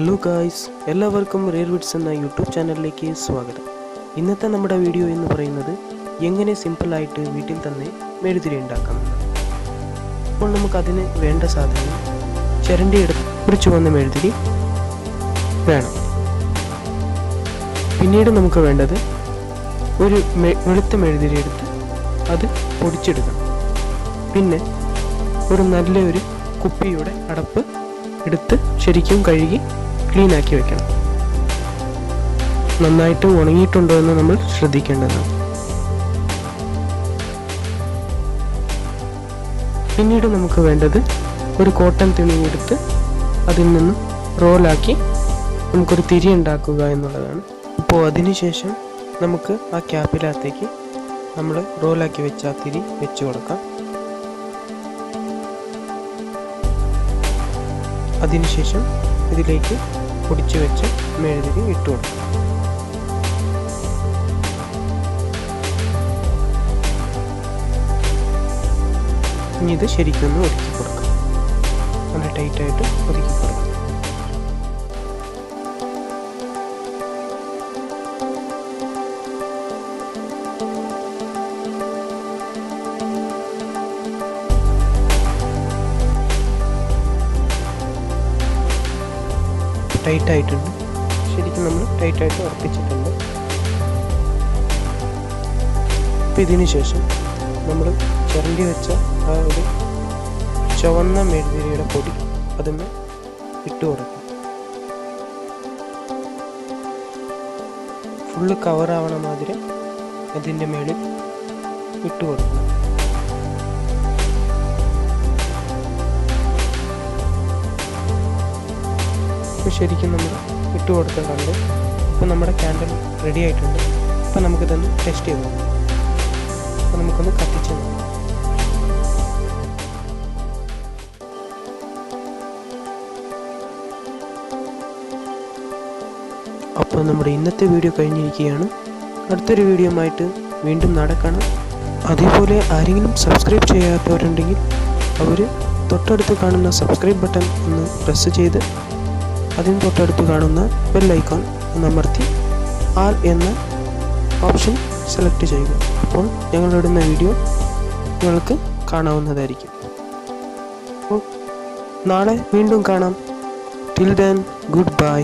Hello guys, എല്ലാവർക്കും rare Wirtz എന്ന YouTube ചാനലിലേക്ക് സ്വാഗതം. ഇന്നത്തെ നമ്മുടെ വീഡിയോ എന്ന് പറയുന്നത് എങ്ങനെ സിമ്പിളായിട്ട് വീട്ടിൽ തന്നെ മെഴുതിരി ഉണ്ടാക്കാമെന്ന്. അപ്പോൾ നമുക്കതിന് വേണ്ട സാധനം ചിരണ്ടി എടുത്ത് പൊടിച്ചു വന്ന മെഴുതിരി വേണം. പിന്നീട് നമുക്ക് വേണ്ടത് ഒരു വെളുത്ത മെഴുതിരി എടുത്ത് അത് പൊടിച്ചെടുക്കണം. പിന്നെ ഒരു നല്ലൊരു കുപ്പിയുടെ അടപ്പ് എടുത്ത് ശരിക്കും കഴുകി ക്ലീൻ ആക്കി വെക്കണം. നന്നായിട്ട് ഉണങ്ങിയിട്ടുണ്ടോ എന്ന് നമ്മൾ ശ്രദ്ധിക്കേണ്ടതാണ്. പിന്നീട് നമുക്ക് വേണ്ടത് ഒരു കോട്ടൺ തുണി എടുത്ത് അതിൽ നിന്നും റോളാക്കി നമുക്കൊരു തിരി ഉണ്ടാക്കുക എന്നുള്ളതാണ്. അപ്പോൾ അതിനുശേഷം നമുക്ക് ആ ക്യാപ്പിനകത്തേക്ക് നമ്മൾ റോളാക്കി വെച്ച ആ തിരി വെച്ച് കൊടുക്കാം. അതിനുശേഷം ഇതിലേക്ക് പൊടിച്ചു വെച്ച മെഴുതിരി ഇട്ട് കൊടുക്കാം. ഇനി ഇത് ശരിക്കൊന്ന് ഒതുക്കി കൊടുക്കാം. നല്ല ടൈറ്റായിട്ട് ഒതുക്കി കൊടുക്കാം. ടൈറ്റായിട്ടുണ്ട്. ശരിക്കും നമ്മൾ ടൈറ്റായിട്ട് ഉറപ്പിച്ചിട്ടുണ്ട്. അപ്പം ഇതിന് ശേഷം നമ്മൾ ചിരണ്ടി വെച്ച ആ ഒരു ചുവന്ന മെഴുതിരിയുടെ പൊടി അതിന് ഇട്ട് കൊടുക്കും. ഫുള്ള് കവറാവണ മാതിരി അതിൻ്റെ മേളിൽ ഇട്ട് കൊടുക്കണം. ശരിക്കും നമ്മൾ ഇട്ട് കൊടുത്തിട്ടുണ്ട്. അപ്പോൾ നമ്മുടെ ക്യാൻഡിൽ റെഡി ആയിട്ടുണ്ട്. അപ്പോൾ നമുക്കിതൊന്ന് ടെസ്റ്റ് ചെയ്ത് നോക്കാം. അപ്പോൾ നമുക്കൊന്ന് കത്തിച്ച് നോക്കാം. അപ്പോൾ നമ്മുടെ ഇന്നത്തെ വീഡിയോ കഴിഞ്ഞിരിക്കുകയാണ്. അടുത്തൊരു വീഡിയോ ആയിട്ട് വീണ്ടും നടക്കണം. അതേപോലെ ആരെങ്കിലും സബ്സ്ക്രൈബ് ചെയ്യാത്തവരുണ്ടെങ്കിൽ അവർ തൊട്ടടുത്ത് കാണുന്ന സബ്സ്ക്രൈബ് ബട്ടൺ ഒന്ന് പ്രസ് ചെയ്ത് അതിന് തൊട്ടടുത്ത് കാണുന്ന ബെൽ ഐക്കോൺ ഒന്ന് അമർത്തി ആൾ എന്ന ഓപ്ഷൻ സെലക്ട് ചെയ്യുക. അപ്പോൾ ഞങ്ങളിടുന്ന വീഡിയോ നിങ്ങൾക്ക് കാണാവുന്നതായിരിക്കും. അപ്പോൾ നാളെ വീണ്ടും കാണാം. Till then good bye.